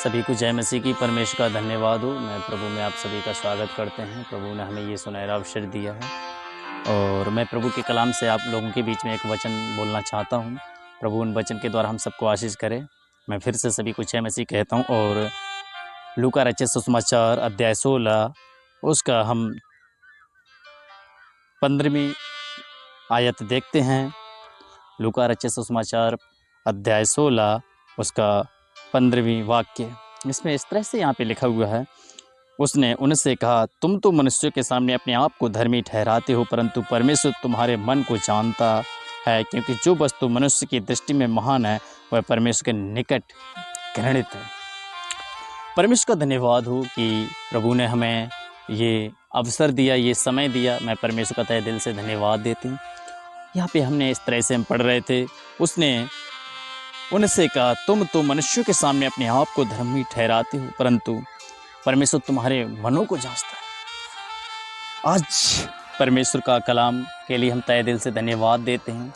सभी को जय मसीह की। परमेश्वर का धन्यवाद हो। मैं प्रभु में आप सभी का स्वागत करते हैं। प्रभु ने हमें ये सुनहरा अवसर दिया है और मैं प्रभु के कलाम से आप लोगों के बीच में एक वचन बोलना चाहता हूँ। प्रभु उन वचन के द्वारा हम सबको आशीष करे। मैं फिर से सभी को जय मसीह कहता हूँ और लूका रचित सुसमाचार अध्याय 16 उसका हम 15वीं आयत देखते हैं। लूका रचित सुसमाचार अध्याय 16 उसका 15वीं वाक्य। इसमें इस तरह से यहाँ पे लिखा हुआ है, उसने उनसे कहा, तुम तो मनुष्यों के सामने अपने आप को धर्मी ठहराते हो, परंतु परमेश्वर तुम्हारे मन को जानता है, क्योंकि जो वस्तु मनुष्य की दृष्टि में महान है वह परमेश्वर के निकट घृणित है। परमेश्वर का धन्यवाद हो कि प्रभु ने हमें ये अवसर दिया, ये समय दिया। मैं परमेश्वर का तहे दिल से धन्यवाद देती हूँ। यहाँ पे हमने इस तरह से हम पढ़ रहे थे, उसने उनसे कहा, तुम तो मनुष्यों के सामने अपने आप को धर्मी ठहराते हो, परंतु परमेश्वर तुम्हारे मनों को जांचता है। आज परमेश्वर का कलाम के लिए हम तहे दिल से धन्यवाद देते हैं।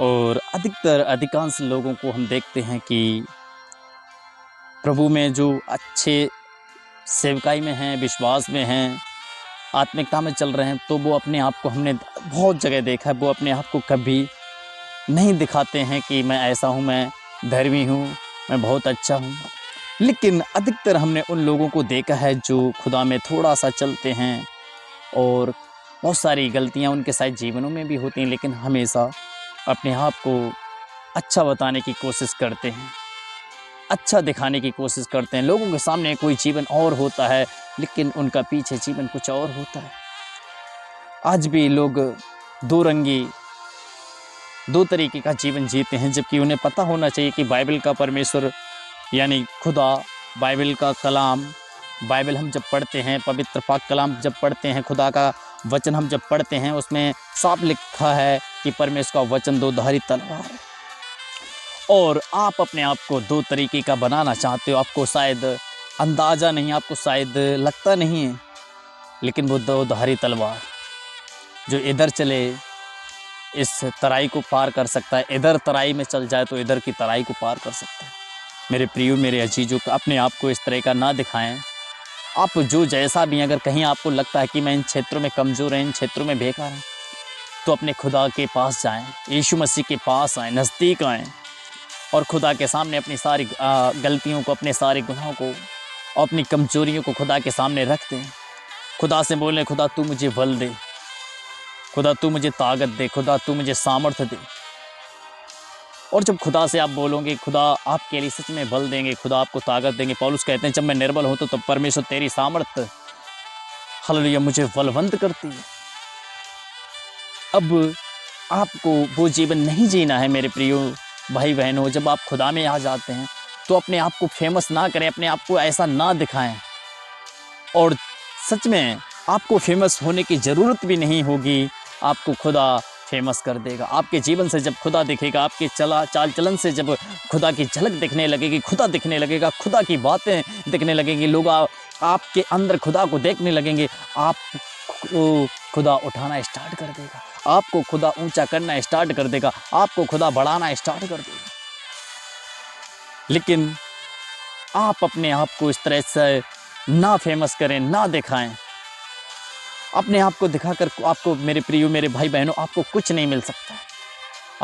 और अधिकांश लोगों को हम देखते हैं कि प्रभु में जो अच्छे सेवकाई में हैं, विश्वास में हैं, आत्मिकता में चल रहे हैं, तो वो अपने आप को, हमने बहुत जगह देखा है, वो अपने आप को कभी नहीं दिखाते हैं कि मैं ऐसा हूँ, मैं धर्मी हूँ, मैं बहुत अच्छा हूँ। लेकिन अधिकतर हमने उन लोगों को देखा है जो खुदा में थोड़ा सा चलते हैं और बहुत सारी गलतियाँ उनके शायद जीवनों में भी होती हैं, लेकिन हमेशा अपने आप को अच्छा बताने की कोशिश करते हैं, अच्छा दिखाने की कोशिश करते हैं। लोगों के सामने कोई जीवन और होता है, लेकिन उनका पीछे जीवन कुछ और होता है। आज भी लोग दो तरीके का जीवन जीते हैं, जबकि उन्हें पता होना चाहिए कि बाइबल का परमेश्वर यानी खुदा, बाइबल का कलाम, बाइबल हम जब पढ़ते हैं, पवित्र पाक कलाम जब पढ़ते हैं, खुदा का वचन हम जब पढ़ते हैं, उसमें साफ लिखा है कि परमेश्वर का वचन दो धारी तलवार है। और आप अपने आप को दो तरीके का बनाना चाहते हो, आपको शायद अंदाज़ा नहीं, आपको शायद लगता नहीं है, लेकिन वो दो धारी तलवार जो इधर चले इस तराई को पार कर सकता है, इधर तराई में चल जाए तो इधर की तराई को पार कर सकता है। मेरे प्रियो, मेरे अजीजों, अपने आप को इस तरह का ना दिखाएं। आप जो जैसा भी, अगर कहीं आपको लगता है कि मैं इन क्षेत्रों में कमज़ोर हैं, इन क्षेत्रों में बेकार हैं, तो अपने खुदा के पास जाएं, यीशु मसीह के पास आएँ, नज़दीक आएँ और खुदा के सामने अपनी सारी गलतियों को, अपने सारे गुनाहों को और अपनी कमज़ोरियों को खुदा के सामने रख दें। खुदा से बोलें, खुदा तू मुझे बल दे, खुदा तू मुझे ताकत दे, खुदा तू मुझे सामर्थ्य दे। और जब खुदा से आप बोलोगे, खुदा आपके लिए सच में बल देंगे, खुदा आपको ताकत देंगे। पौलुस कहते हैं, जब मैं निर्बल हूँ तो तब परमेश्वर तेरी सामर्थ्य हालेलुया मुझे बलवंत करती है। अब आपको वो जीवन नहीं जीना है मेरे प्रियो भाई बहनों। जब आप खुदा में आ जाते हैं तो अपने आप को फेमस ना करें, अपने आप को ऐसा ना दिखाएं। और सच में आपको फेमस होने की ज़रूरत भी नहीं होगी, आपको खुदा फेमस कर देगा। आपके जीवन से जब खुदा दिखेगा, आपके चाल चलन से जब खुदा की झलक दिखने लगेगी, खुदा दिखने लगेगा, खुदा की बातें दिखने लगेंगी, लोग आपके अंदर खुदा को देखने लगेंगे, आपको खुदा उठाना स्टार्ट कर देगा, आपको खुदा ऊंचा करना स्टार्ट कर देगा, आपको खुदा बढ़ाना स्टार्ट कर देगा। लेकिन आप अपने आप को इस तरह से ना फेमस करें, ना दिखाएं। अपने आप को दिखाकर आपको, मेरे प्रियो, मेरे भाई बहनों, आपको कुछ नहीं मिल सकता।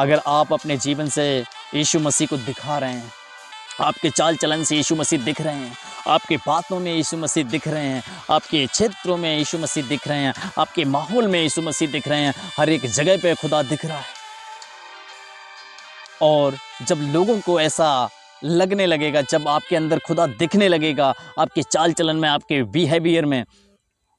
अगर आप अपने जीवन से यीशु मसीह को दिखा रहे हैं, आपके चाल चलन से यीशु मसीह दिख रहे हैं, आपके बातों में यीशु मसीह दिख रहे हैं, आपके क्षेत्रों में यीशु मसीह दिख रहे हैं, आपके माहौल में यीशु मसीह दिख रहे हैं, हर एक जगह पे खुदा दिख रहा है। और जब लोगों को ऐसा लगने लगेगा, जब आपके अंदर खुदा दिखने लगेगा, आपके चाल चलन में, आपके बिहेवियर में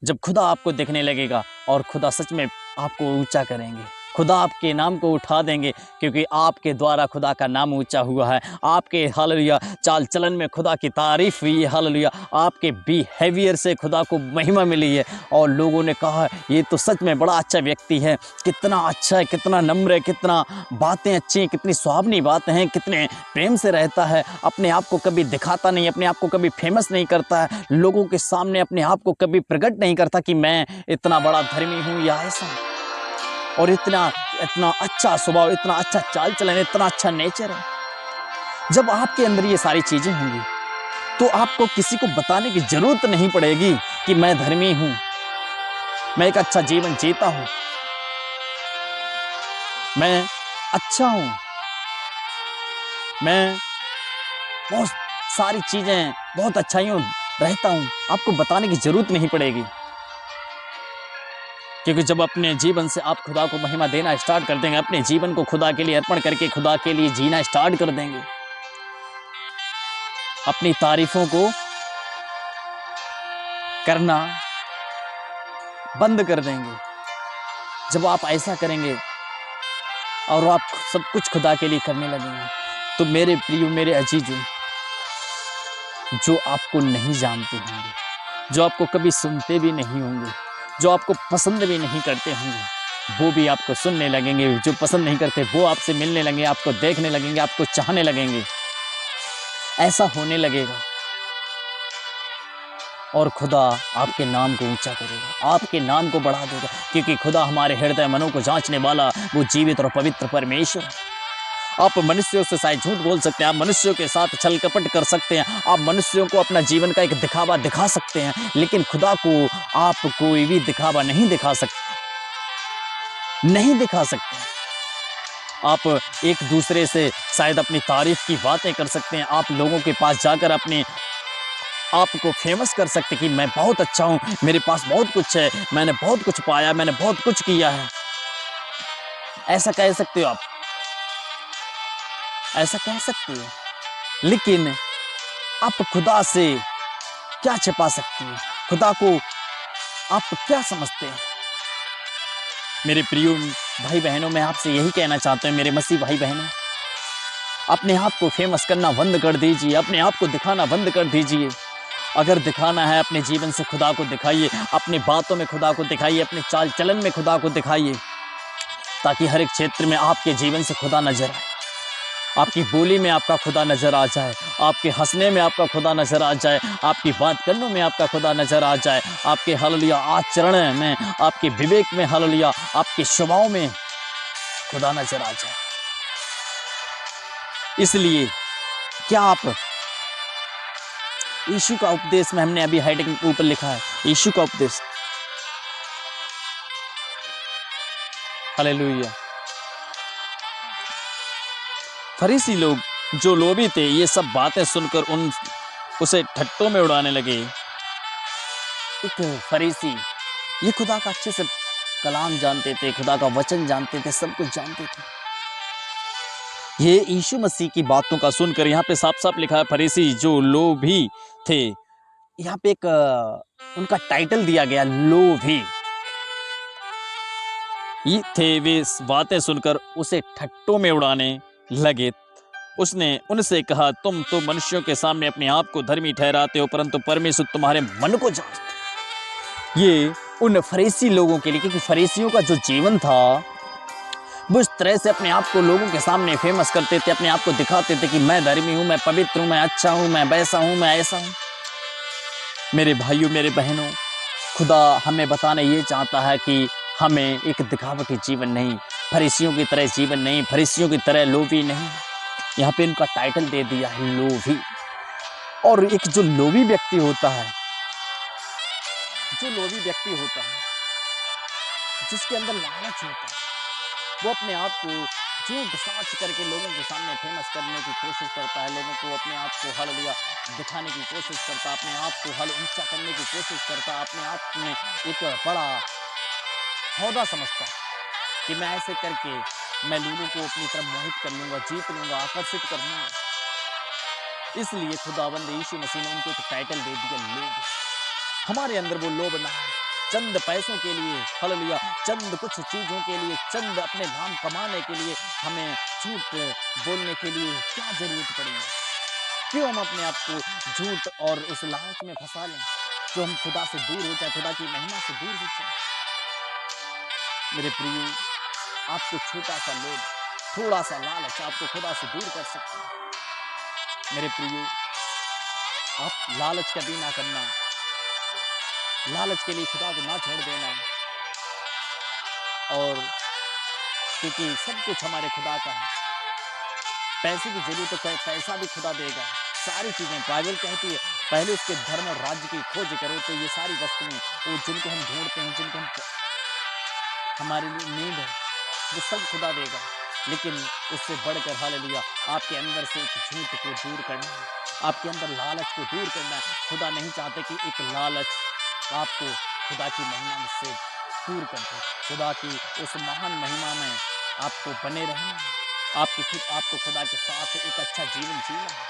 जब खुदा आपको दिखने लगेगा, और खुदा सच में आपको ऊंचा करेंगे, खुदा आपके नाम को उठा देंगे, क्योंकि आपके द्वारा खुदा का नाम ऊंचा हुआ है। आपके हालेलुया चाल चलन में खुदा की तारीफ हुई है, हालेलुया आपके बिहेवियर से खुदा को महिमा मिली है। और लोगों ने कहा, ये तो सच में बड़ा अच्छा व्यक्ति है, कितना अच्छा है, कितना नम्र है, कितना बातें अच्छी हैं, कितनी सुहावनी बातें हैं, कितने प्रेम से रहता है, अपने आप को कभी दिखाता नहीं, अपने आप को कभी फेमस नहीं करता है, लोगों के सामने अपने आप को कभी प्रकट नहीं करता कि मैं इतना बड़ा धर्मी हूँ या ऐसा। और इतना अच्छा स्वभाव, इतना अच्छा चाल चलन, इतना अच्छा नेचर है। जब आपके अंदर ये सारी चीज़ें होंगी तो आपको किसी को बताने की जरूरत नहीं पड़ेगी कि मैं धर्मी हूं, मैं एक अच्छा जीवन जीता हूं, मैं अच्छा हूं, मैं बहुत सारी चीजें, बहुत अच्छाइयों रहता हूं। आपको बताने की जरूरत नहीं पड़ेगी, क्योंकि जब अपने जीवन से आप खुदा को महिमा देना स्टार्ट कर देंगे, अपने जीवन को खुदा के लिए अर्पण करके खुदा के लिए जीना स्टार्ट कर देंगे, अपनी तारीफों को करना बंद कर देंगे। जब आप ऐसा करेंगे और आप सब कुछ खुदा के लिए करने लगेंगे, तो मेरे प्रियो, मेरे अजीजों, जो आपको नहीं जानते होंगे, जो आपको कभी सुनते भी नहीं होंगे, जो आपको पसंद भी नहीं करते होंगे, वो भी आपको सुनने लगेंगे। जो पसंद नहीं करते वो आपसे मिलने लगेंगे, आपको देखने लगेंगे, आपको चाहने लगेंगे। ऐसा होने लगेगा और खुदा आपके नाम को ऊंचा करेगा, आपके नाम को बढ़ा देगा, क्योंकि खुदा हमारे हृदय मनों को जांचने वाला वो जीवित और पवित्र परमेश्वर है। आप मनुष्यों से शायद झूठ बोल सकते हैं, आप मनुष्यों के साथ छल कपट कर सकते हैं, आप मनुष्यों को अपना जीवन का एक दिखावा दिखा सकते हैं, लेकिन खुदा को आप कोई भी दिखावा नहीं दिखा सकते, नहीं दिखा सकते। आप एक दूसरे से शायद अपनी तारीफ की बातें कर सकते हैं, आप लोगों के पास जाकर अपने आपको फेमस कर सकते कि मैं बहुत अच्छा हूं, मेरे पास बहुत कुछ है, मैंने बहुत कुछ पाया, मैंने बहुत कुछ किया है। ऐसा कह सकते हो आप, ऐसा कह सकते हो, लेकिन आप खुदा से क्या छिपा सकते हो? खुदा को आप क्या समझते हैं? मेरे प्रिय भाई बहनों, मैं आपसे यही कहना चाहता हूं, मेरे मसीह भाई बहनों, अपने आप को फेमस करना बंद कर दीजिए, अपने आप को दिखाना बंद कर दीजिए। अगर दिखाना है, अपने जीवन से खुदा को दिखाइए, अपनी बातों में खुदा को दिखाइए, अपने चाल चलन में खुदा को दिखाइए, ताकि हर एक क्षेत्र में आपके जीवन से खुदा नजर आए। आपकी बोली में आपका खुदा नजर आ जाए, आपके हंसने में आपका खुदा नजर आ जाए, आपकी बात करने में आपका खुदा नजर आ जाए, आपके हालेलुया आचरण में, आपके विवेक में, हालेलुया आपके स्वभाव में खुदा नजर आ जाए। इसलिए क्या आप यीशु का उपदेश में, हमने अभी हेडिंग के ऊपर लिखा है यीशु का उपदेश, हालेलुया। फरीसी लोग जो लोभी थे, ये सब बातें सुनकर उसे ठट्टों में उड़ाने लगे। एक फरीसी, ये खुदा का अच्छे से कलाम जानते थे, खुदा का वचन जानते थे, सब कुछ जानते थे। ये यीशु मसीह की बातों का सुनकर, यहाँ पे साफ साफ लिखा है फरीसी जो लोभी थे, यहाँ पे एक उनका टाइटल दिया गया, लोभी ये थे। वे बातें सुनकर उसे ठट्टों में उड़ाने लगे। उसने उनसे कहा, तुम तो मनुष्यों के सामने अपने आप को धर्मी ठहराते हो, परंतु परमेश्वर तुम्हारे मन को जानता। ये उन फरीसी लोगों के लिए, क्योंकि फरीसियों का जो जीवन था वो इस तरह से अपने आप को लोगों के सामने फेमस करते थे, अपने आप को दिखाते थे कि मैं धर्मी हूं, मैं पवित्र हूं, मैं अच्छा हूं, मैं वैसा हूं, मैं ऐसा हूं। मेरे भाइयों, मेरे बहनों, खुदा हमें बताना ये चाहता है कि हमें एक दिखावटी जीवन नहीं, फरीसियों की तरह जीवन नहीं, फरीसियों की तरह लोभी नहीं। यहाँ पे इनका टाइटल दे दिया है लोभी। और एक जो लोभी व्यक्ति होता है, जो लोभी व्यक्ति होता है, जिसके अंदर लालच होता है, वो अपने आप को झूठ साच करके लोगों के सामने फेमस करने की कोशिश करता है, लोगों को अपने आप को हालेलुया दिखाने की कोशिश करता है, अपने आप को ऊंचा करने की कोशिश करता है, अपने आप में एक बड़ा हौदा समझता है कि मैं ऐसे करके मैं लोगों को अपनी तरफ मोहित कर लूंगा, जीत लूंगा, आकर्षित कर लूंगा। इसलिए खुदाबंद यीशु मसीह ने उनको एक टाइटल दे दिया, लोभ। हमारे अंदर वो लोभ ना है चंद पैसों के लिए, हालेलुया, चंद कुछ चीजों के लिए, चंद अपने नाम कमाने के लिए, हमें झूठ बोलने के लिए क्या जरूरत पड़ी है? क्यों हम अपने आप को झूठ और उस लालच में फंसा लें, जो हम खुदा से दूर हो जाए, खुदा की महिमा से दूर हो जाए। मेरे प्रियो, आपको छोटा सा लोभ, थोड़ा सा लालच आपको खुदा से दूर कर सकता है। मेरे प्रियो, आप लालच कभी ना करना, लालच के लिए खुदा को ना छोड़ देना। और क्योंकि सब कुछ हमारे खुदा का है, पैसे की जरूरत है, पैसा भी खुदा देगा, सारी चीज़ें बाइबल कहती है पहले उसके धर्म और राज्य की खोज करो तो ये सारी वस्तुएं वो जिनको हम ढूंढते हैं, जिनको हम हमारे लिए नीड है, वो सब खुदा देगा। लेकिन उससे बढ़कर हालेलुया आपके अंदर से एक झूठ को दूर करना है, आपके अंदर लालच को दूर करना है। खुदा नहीं चाहते कि एक लालच आपको खुदा की महिमा में से दूर कर दे। खुदा की उस महान महिमा में आपको बने रहना है, आपको खुदा के साथ एक अच्छा जीवन जीना है,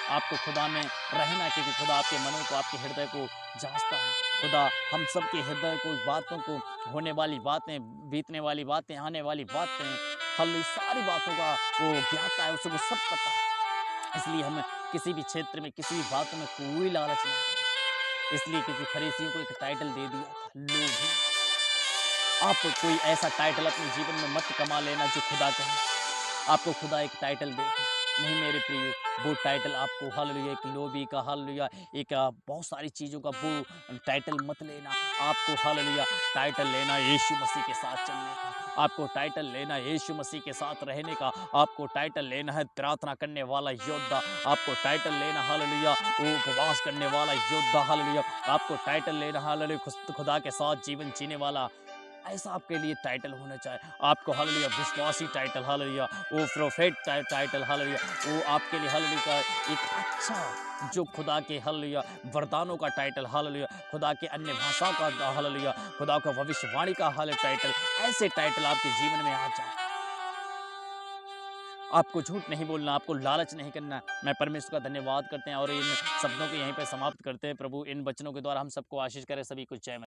आपको खुदा में रहना है, क्योंकि खुदा आपके मनों को, आपके हृदय को जांचता है। खुदा हम सबके हृदय को, बातों को, होने वाली बातें, बीतने वाली बातें, आने वाली बातें, हल्ली सारी बातों का वो ज्ञाता है, उसे वो सब पता है। इसलिए हमें किसी भी क्षेत्र में, किसी भी बात में कोई लालच नहीं करें। इसलिए क्योंकि फरीसियों को एक टाइटल दे दिया था, लोभी। आप कोई ऐसा टाइटल अपने जीवन में मत कमा लेना जो खुदा का है। आपको खुदा एक टाइटल दे दे, नहीं मेरे प्रियो, वो टाइटल आपको हालेलुया एक लोभी का, हालेलुया एक बहुत सारी चीज़ों का वो टाइटल मत लेना। आपको हालेलुया टाइटल लेना है यीशु मसीह के साथ चलने का, आपको टाइटल लेना है यीशु मसीह के साथ रहने का, आपको टाइटल लेना है प्रार्थना करने वाला योद्धा, आपको टाइटल लेना हालेलुया वो उपवास करने वाला योद्धा, हालेलुया आपको टाइटल लेना हालेलुया खुदा के साथ जीवन जीने वाला। ऐसा आपके लिए टाइटल होना चाहिए। आपको हालेलुया विश्वासी टाइटल, हालेलुया वो प्रोफेट टाइटल, हालेलुया वो आपके लिए हालेलुया का एक अच्छा जो खुदा के हालेलुया वरदानों का टाइटल, हालेलुया खुदा के अन्य भाषाओं का, हालेलुया खुदा का भविष्यवाणी का टाइटल, ऐसे टाइटल आपके जीवन में आ जाए। आपको झूठ नहीं बोलना, आपको लालच नहीं करना। मैं परमेश्वर का धन्यवाद करते हैं और इन शब्दों को यहीं पे समाप्त करते हैं। प्रभु इन वचनों के द्वारा हम सबको आशीष करे। सभी को जय मसीह।